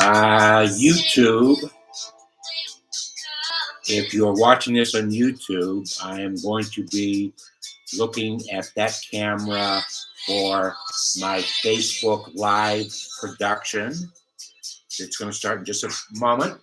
YouTube. If you're watching this on YouTube, I am going to be looking at that camera for my Facebook Live production. It's going to start in just a moment.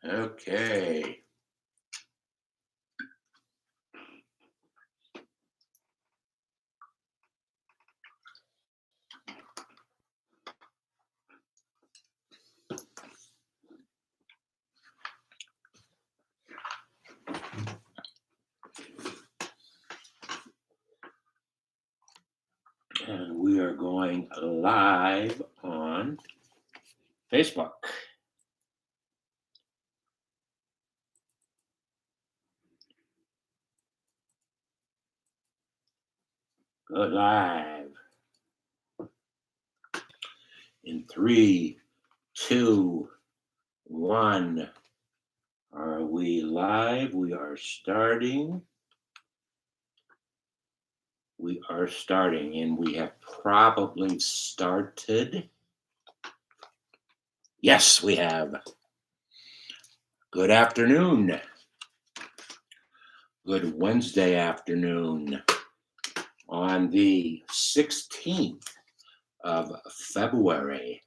Okay. And we are going live on Facebook. Go live. In 3, 2, 1. Are we live? We are starting. We are starting, and we have probably started. Yes, we have. Good afternoon. Good Wednesday afternoon on the 16th of February.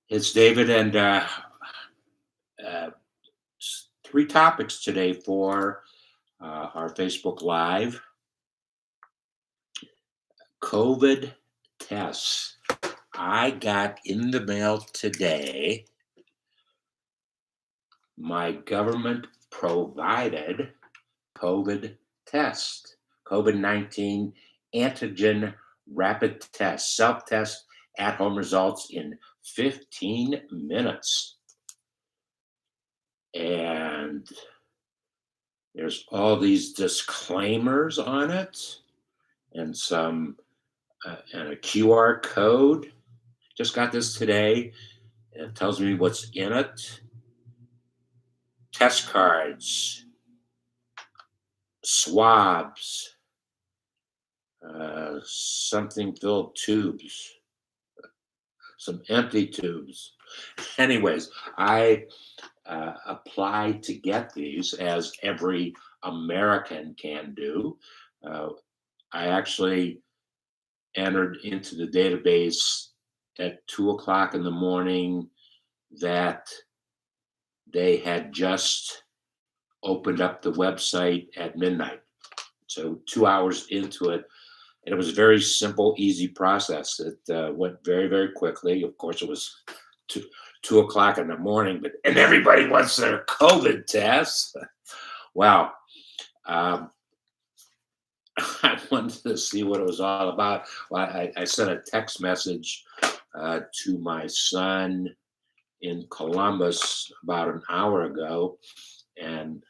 It's David, and 3 topics today for our Facebook Live. COVID tests. I got in the mail today my government provided COVID test, COVID-19 antigen rapid test, self-test at home results in 15 minutes. And there's all these disclaimers on it and some and a QR code. Just got this today. It tells me what's in it. Test cards, swabs, something filled tubes, some empty tubes. Anyways, I applied to get these, as every American can do. I actually entered into the database at 2:00 in the morning that they had just opened up the website at midnight. So 2 hours into it, and it was a very simple, easy process. It went very, very quickly. Of course, it was 2:00 in the morning, and everybody wants their COVID test. Wow. I wanted to see what it was all about. Well, I sent a text message to my son in Columbus about an hour ago, and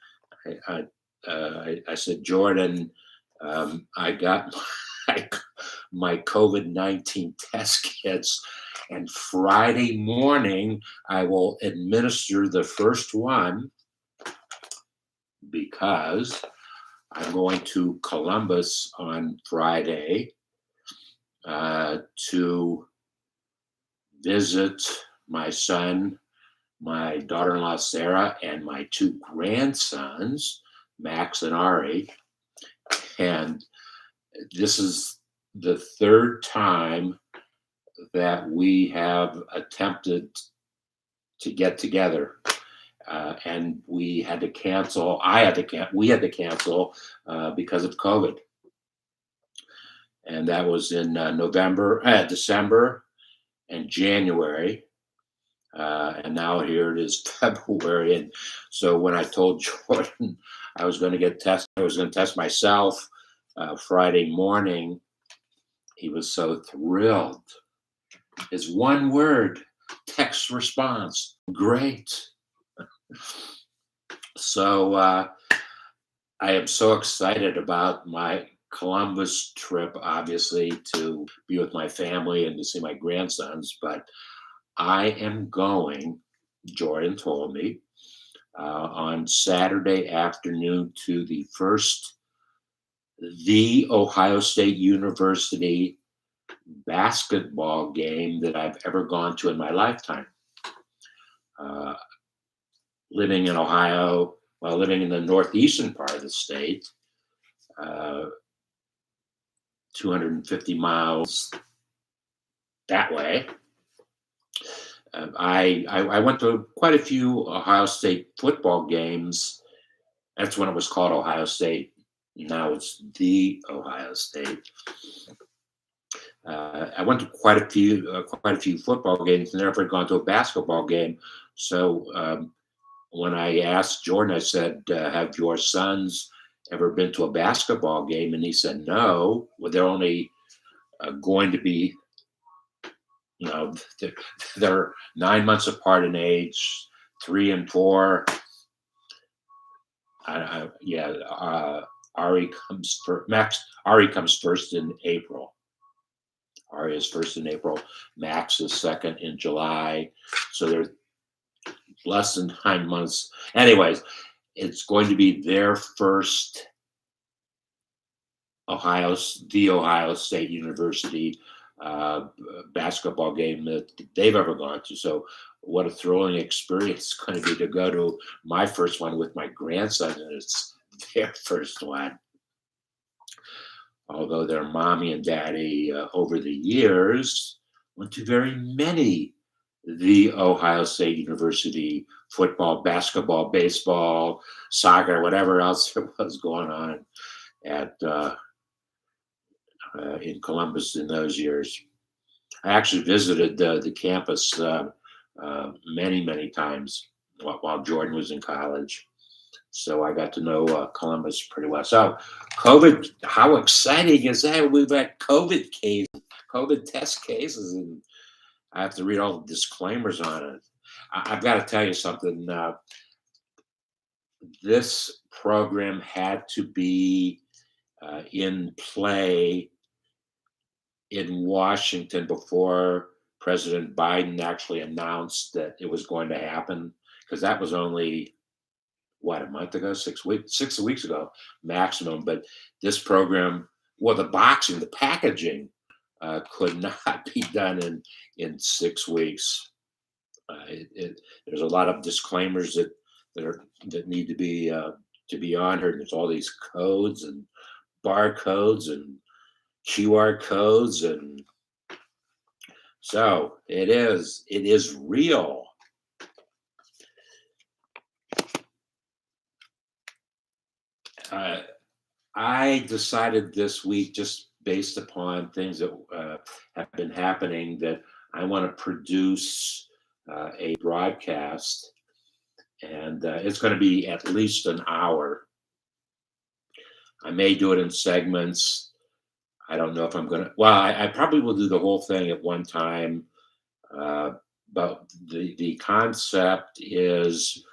I said, Jordan, I got my COVID-19 test kits, and Friday morning I will administer the first one because I'm going to Columbus on Friday to visit my son, my daughter-in-law Sarah, and my 2 grandsons, Max and Ari. And this is the 3rd time that we have attempted to get together. And we had to cancel. We had to cancel because of COVID. And that was in December, and January. And now here it is February. And so when I told Jordan I was going to get tested. I was going to test myself Friday morning. He was so thrilled. His one word text response, great. So I am so excited about my Columbus trip, obviously, to be with my family and to see my grandsons. But I am going, Jordan told me, on Saturday afternoon to the Ohio State University basketball game that I've ever gone to in my lifetime. Living in Ohio, well, living in the northeastern part of the state, uh, 250 miles that way. I went to quite a few Ohio State football games. That's when it was called Ohio State. Now it's the Ohio State. I went to quite a few football games, and never gone to a basketball game. So when I asked Jordan, I said, "Have your sons ever been to a basketball game?" And he said, "No. Well, they're only going to be, you know, they're 9 months apart in age, 3 and 4." Ari comes first. Ari comes first in April. Ari is first in April. Max is second in July. So they're less than 9 months. Anyways, it's going to be their first the Ohio State University basketball game that they've ever gone to. So what a thrilling experience it's going to be to go to my first one with my grandson, and it's their first one. Although their mommy and daddy over the years went to very many the Ohio State University football, basketball, baseball, soccer, whatever else there was going on at in Columbus in those years. I actually visited the campus many times while Jordan was in college. So I got to know Columbus pretty well. So COVID, how exciting is that? We've got COVID test cases, and I have to read all the disclaimers on it. I've got to tell you something. This program had to be in play in Washington before President Biden actually announced that it was going to happen, because that was only a month ago, 6 weeks ago maximum. But this program, well, the packaging could not be done in 6 weeks. There's a lot of disclaimers that need to be on here. There's all these codes and barcodes and QR codes, and so it is real. I decided this week, just based upon things that have been happening, that I want to produce a broadcast, and it's going to be at least an hour. I may do it in segments. I don't know if I'm going to. Well, I probably will do the whole thing at one time. But the concept is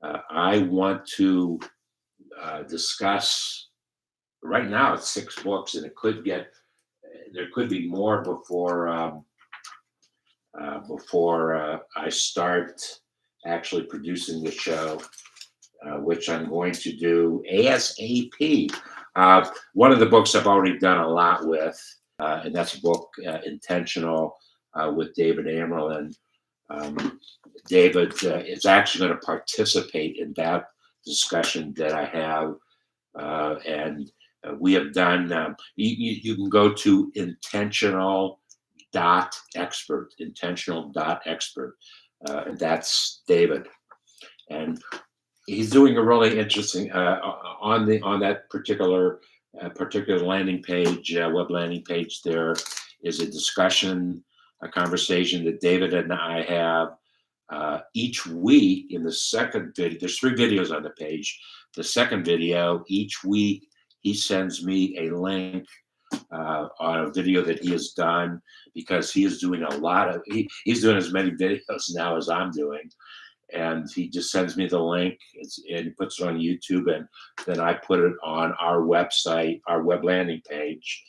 I want to discuss. Right now, it's 6 books, and there could be more before I start actually producing the show, which I'm going to do ASAP. One of the books I've already done a lot with, and that's a book, Intentional, with David Amerlin. David is actually going to participate in that discussion that I have, and we have done. You can go to intentional.expert, and that's David, and he's doing a really interesting on that particular landing page, web landing page. There is a discussion, a conversation that David and I have Each week in the second video, there's 3 videos on the page. The second video, each week, he sends me a link on a video that he has done because he is doing a lot of, he's doing as many videos now as I'm doing. And he just sends me the link and he puts it on YouTube. And then I put it on our website, our web landing page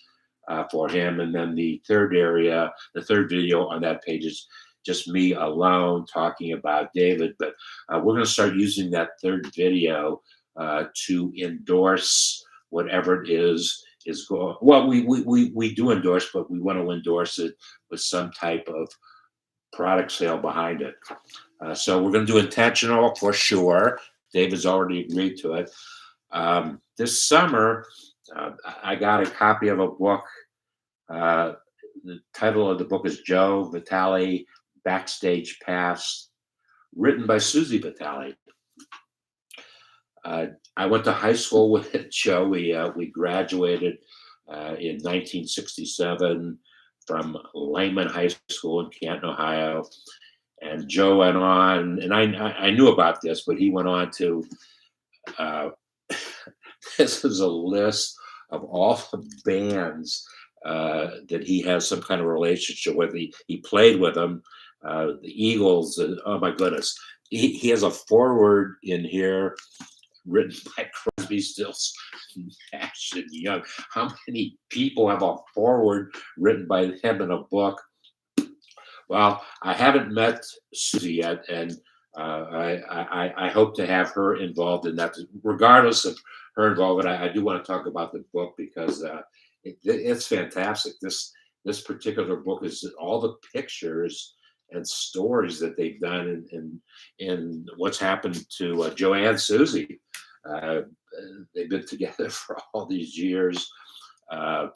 for him. And then the third video on that page is just me alone talking about David. But we're going to start using that third video to endorse whatever it is going. Well, we do endorse, but we want to endorse it with some type of product sale behind it. So we're going to do intentional for sure. David's already agreed to it. This summer, I got a copy of a book. The title of the book is Joe Vitale, Backstage Pass, written by Susie Vitale. I went to high school with Joe. We graduated in 1967 from Weltman High School in Canton, Ohio. And Joe went on, and I knew about this, but he went on to, this is a list of all the bands that he has some kind of relationship with. He played with them, the Eagles, oh my goodness. He has a foreword in here written by Crosby, Stills, Nash and Young. How many people have a foreword written by him in a book? Well, I haven't met Susie yet, and I hope to have her involved in that. Regardless of her involvement, I do want to talk about the book because it's fantastic. This particular book is all the pictures and stories that they've done in what's happened to Joe and Susie. They've been together for all these years. Well,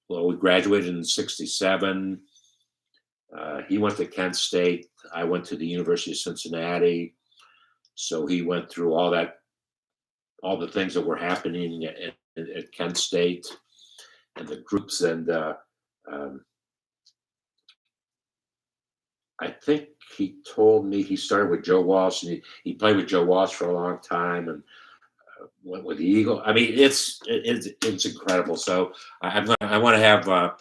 we graduated in '67. He went to Kent State. I went to the University of Cincinnati. So he went through all the things that were happening at Kent State and the groups. And I think he told me he started with Joe Walsh, and he played with Joe Walsh for a long time and went with the Eagle. I mean, it's incredible. So I want to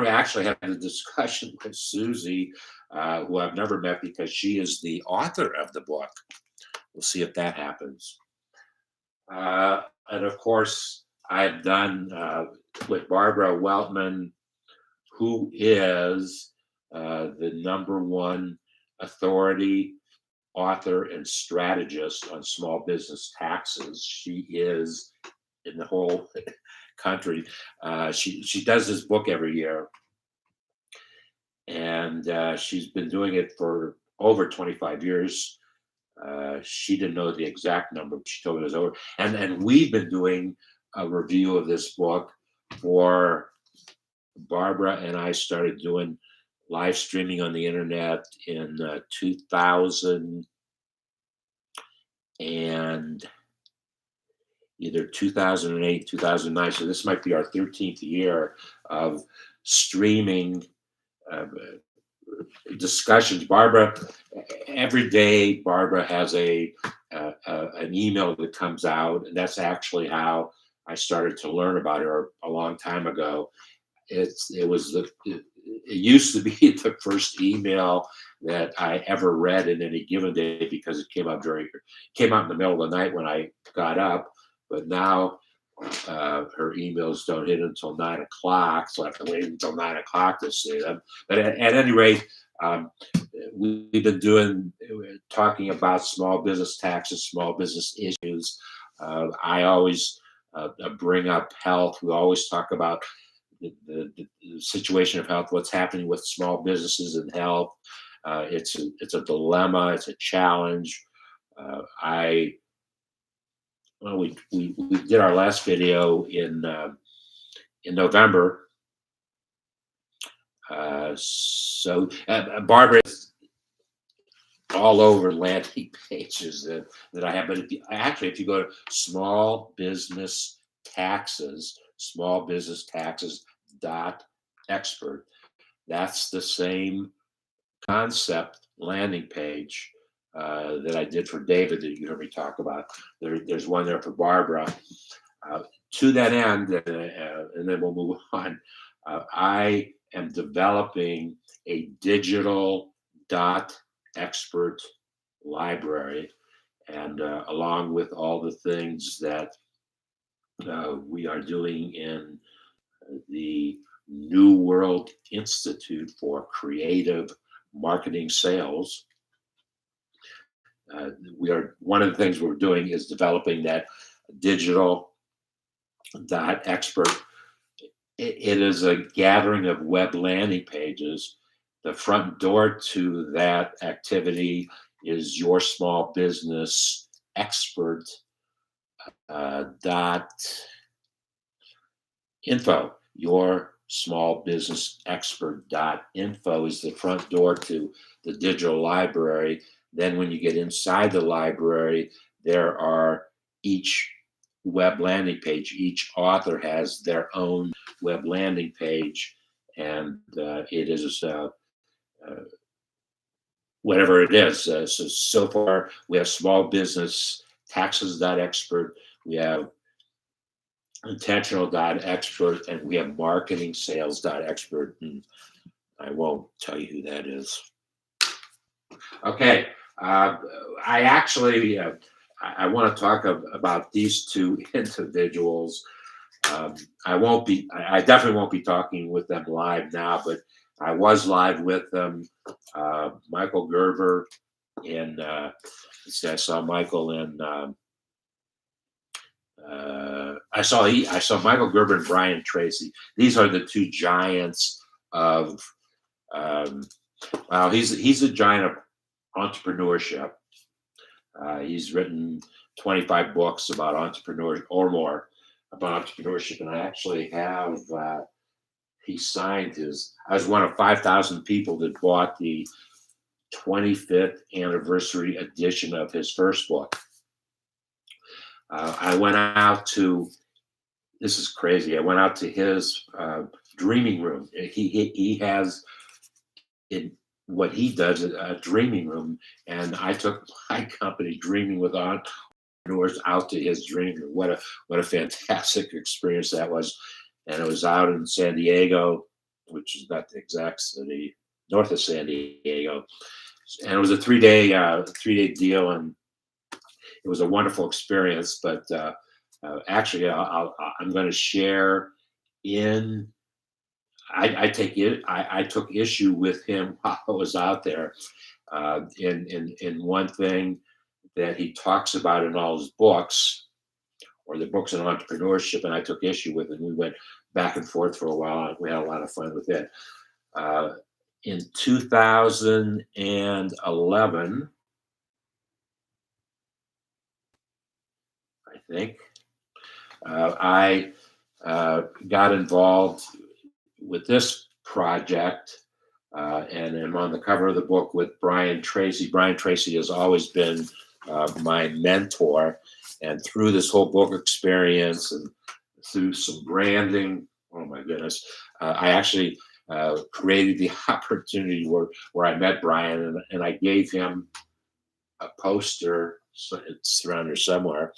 actually have a discussion with Susie, who I've never met because she is the author of the book. We'll see if that happens. And of course, I've done with Barbara Weltman, who is the #1 authority, author, and strategist on small business taxes. She is in the whole country. She does this book every year, and she's been doing it for over 25 years. She didn't know the exact number, but she told me it was over. And we've been doing a review of this book for Barbara and I started doing live streaming on the internet in 2000 and either 2008, 2009. So this might be our 13th year of streaming discussions. Barbara, every day, Barbara has an email that comes out, and that's actually how I started to learn about her a long time ago. It used to be the first email that I ever read in any given day because it came out in the middle of the night when I got up. But now her emails don't hit until 9 o'clock, so I have to wait until 9 o'clock to see them. But at any rate, we've been talking about small business taxes, small business issues. I always bring up health. We always talk about the situation of health, what's happening with small businesses and health. It's a dilemma. It's a challenge. We did our last video in November. So Barbara is all over landing pages that I have. But if you go to small business taxes.expert, that's the same concept landing page that I did for David that you heard me talk about. There's one there for Barbara. Uh, to that end, and then we'll move on. I am developing a digital dot expert library, and along with all the things that we are doing in the New World Institute for Creative Marketing Sales. We are One of the things we're doing is developing that digital dot expert. It is a gathering of web landing pages. The front door to that activity is your small business expert dot info. Your small business expert dot info is the front door to the digital library. Then when you get inside the library, there are each web landing page. Each author has their own web landing page, and it is whatever it is. So far, we have small business taxes dot expert, we have intentional dot expert, and we have marketing sales dot expert. And I won't tell you who that is. Okay, I actually I want to talk about these two individuals. I definitely won't be talking with them live now, but I was live with them. Michael Gerber in, I saw Michael in, I saw Michael Gerber and Brian Tracy. These are the two giants of, well, he's a giant of entrepreneurship. He's written 25 books about entrepreneurship or more about entrepreneurship, and I actually have. He signed his. I was one of 5,000 people that bought the 25th anniversary edition of his first book. I went out to. This is crazy. I went out to his dreaming room. He has in what he does a dreaming room, and I took my company Dreaming with Entrepreneurs out to his dreaming room. What a fantastic experience that was. And it was out in San Diego, which is not the exact city, north of San Diego. And it was a three-day deal, and it was a wonderful experience. But actually, I'm going to share in. I took issue with him while I was out there. In one thing that he talks about in all his books, or the books on entrepreneurship, and I took issue with it. And we went back and forth for a while, and we had a lot of fun with it. In 2011, I think, I got involved with this project, and I'm on the cover of the book with Brian Tracy. Brian Tracy has always been my mentor, and through this whole book experience and through some branding, oh my goodness, I actually created the opportunity where I met Brian, and I gave him a poster. So it's around here somewhere.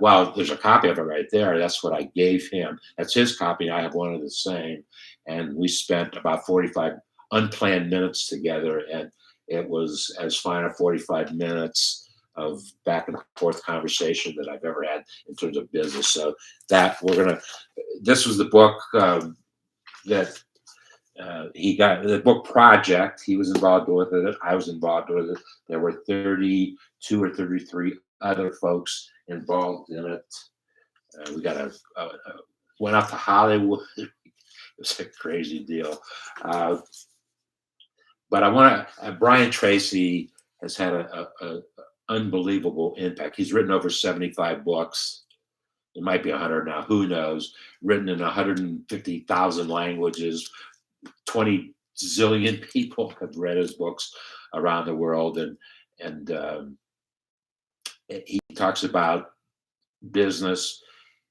Well, there's a copy of it right there. That's what I gave him. That's his copy. I have one of the same. And we spent about 45 unplanned minutes together. And it was as fine a 45 minutes of back and forth conversation that I've ever had in terms of business. So this was the book that he got, the book project. He was involved with it. I was involved with it. There were 32 or 33 other folks involved in it. We went out to Hollywood. It was a crazy deal. But Brian Tracy has had a unbelievable impact. He's written over 75 books. It might be 100 now, who knows? Written in 150,000 languages. 20 zillion people have read his books around the world, and he talks about business.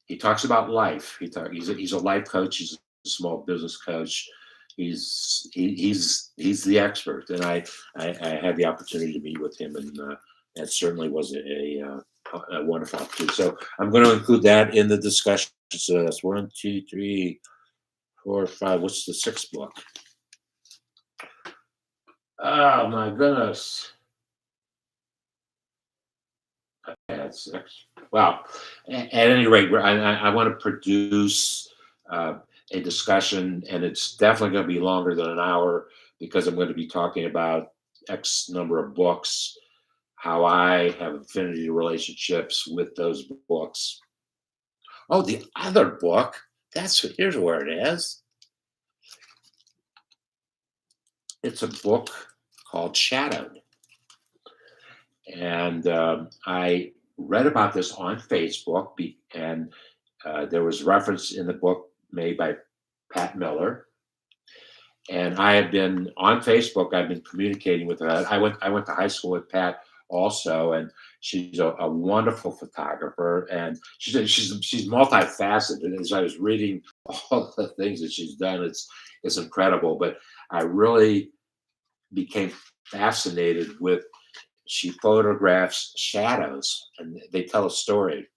He talks about life. He's a life coach. He's a small business coach. he's the expert, and I had the opportunity to meet with him, and that certainly was a wonderful opportunity. So I'm going to include that in the discussion. So that's one, two, three, four, five. What's the sixth book? Oh my goodness. That's well. At any rate, I want to produce a discussion, and it's definitely going to be longer than an hour because I'm going to be talking about X number of books, how I have affinity relationships with those books. Oh, the other book. Here's where it is. It's a book called Shadowed. And I read about this on Facebook, and there was reference in the book made by Pat Miller. And I have been on Facebook. I've been communicating with her. I went to high school with Pat also, and she's a wonderful photographer, and she's multifaceted. As I was reading all the things that she's done, it's incredible. But I really became fascinated with she photographs shadows and they tell a story,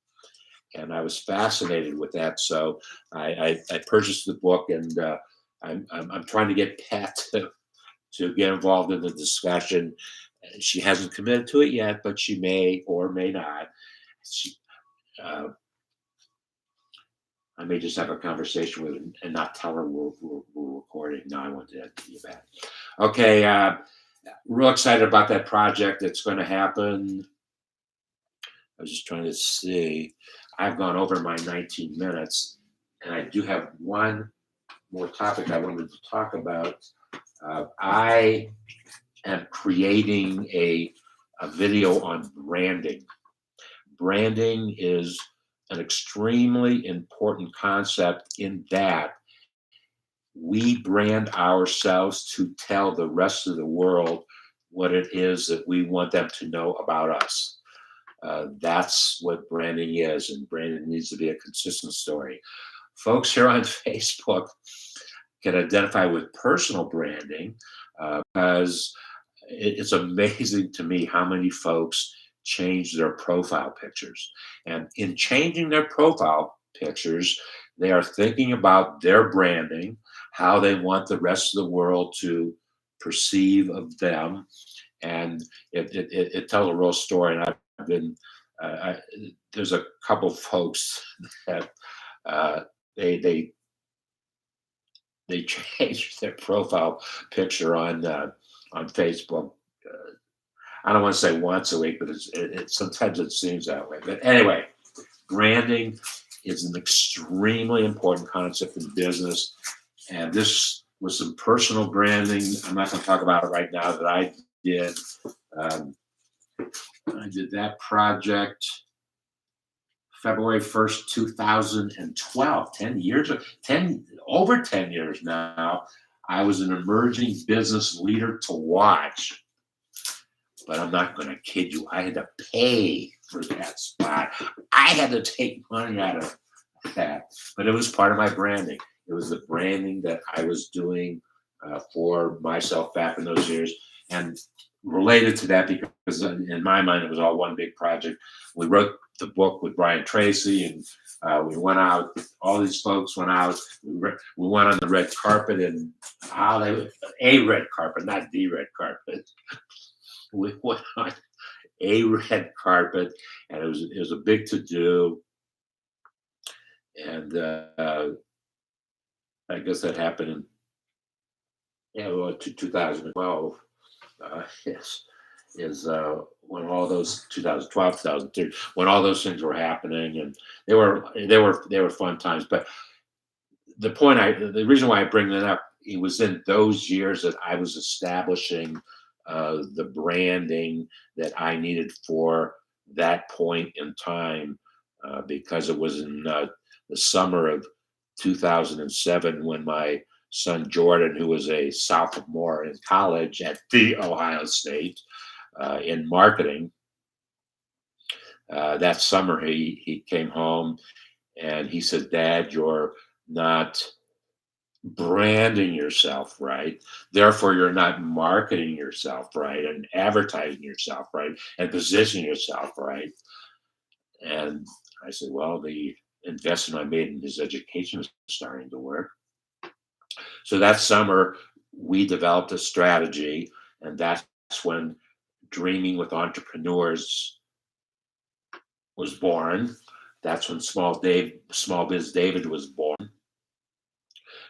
and I was fascinated with that. So I purchased the book, and I'm trying to get Pat to get involved in the discussion. She hasn't committed to it yet, but she may or may not. She, uh, I may just have a conversation with her and not tell her we're recording. No, I want that to be bad. Okay, real excited about that project. It's going to happen. I was just trying to see. I've gone over my 19 minutes, and I do have one more topic I wanted to talk about. I am creating a video on branding. Branding is an extremely important concept in that we brand ourselves to tell the rest of the world what it is that we want them to know about us. That's what branding is, and branding needs to be a consistent story. Folks here on Facebook can identify with personal branding because it's amazing to me how many folks change their profile pictures. And in changing their profile pictures, they are thinking about their branding, how they want the rest of the world to perceive of them. And it tells a real story. And I've been, I, there's a couple folks that uh, they, they, they changed their profile picture on Facebook. I don't want to say once a week, but sometimes it seems that way. But anyway, branding is an extremely important concept in business, and this was some personal branding. I'm not going to talk about it right now. That I did. Um, I did that project February 1st, 2012, 10 years, 10, over 10 years now. I was an emerging business leader to watch, but I'm not going to kid you. I had to pay for that spot. I had to take money out of that, but it was part of my branding. It was the branding that I was doing for myself back in those years. And related to that, because in my mind, it was all one big project. We wrote the book with Brian Tracy, and we went out. All these folks went out. We went on the red carpet, and a red carpet, not the red carpet. We went on a red carpet, and it was a big to do. And I guess that happened in 2012. Yes, is when all those 2012, 2013, when all those things were happening, and they were fun times. But the reason why I bring that up, it was in those years that I was establishing the branding that I needed for that point in time, because it was in the summer of 2007 when my son Jordan, who was a sophomore in college at the Ohio State in marketing, that summer he came home and he said, "Dad, you're not branding yourself right. Therefore, you're not marketing yourself right and advertising yourself right and positioning yourself right. And I said, well, the investment I made in his education is starting to work. So that summer, we developed a strategy, and that's when Dreaming with Entrepreneurs was born. That's when Small Biz David was born.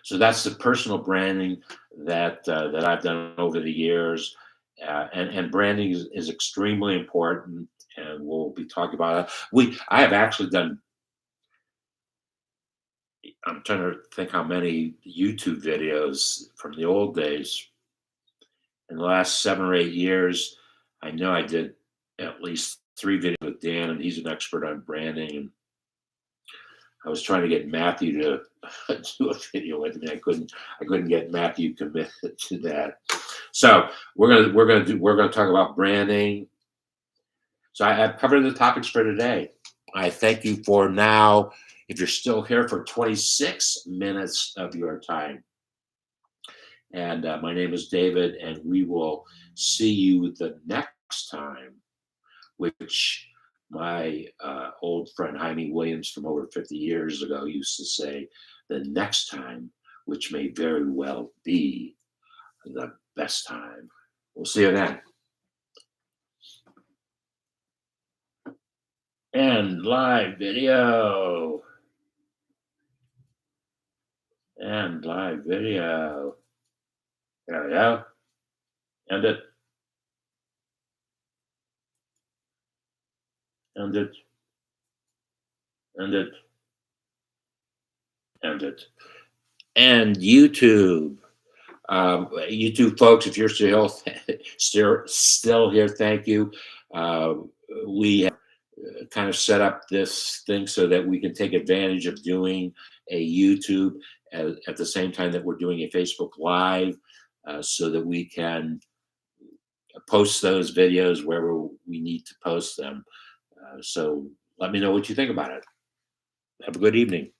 So that's the personal branding that I've done over the years, and branding is extremely important, and we'll be talking about it. I have actually done. I'm trying to think how many YouTube videos from the old days in the last 7 or 8 years. I know I did at least 3 videos with Dan, and he's an expert on branding. And I was trying to get Matthew to do a video with me. I couldn't get Matthew committed to that. So we're gonna talk about branding. So I've covered the topics for today. I thank you for now. If you're still here for 26 minutes of your time. And my name is David, and we will see you the next time, which my old friend Jaime Williams from over 50 years ago used to say, the next time, which may very well be the best time. We'll see you then. And live video. And live video. There we go. End it. End it. End it. End it. And YouTube. YouTube folks, if you're still here, thank you. We have kind of set up this thing so that we can take advantage of doing a YouTube at the same time that we're doing a Facebook Live, so that we can post those videos wherever we need to post them. So let me know what you think about it. Have a good evening.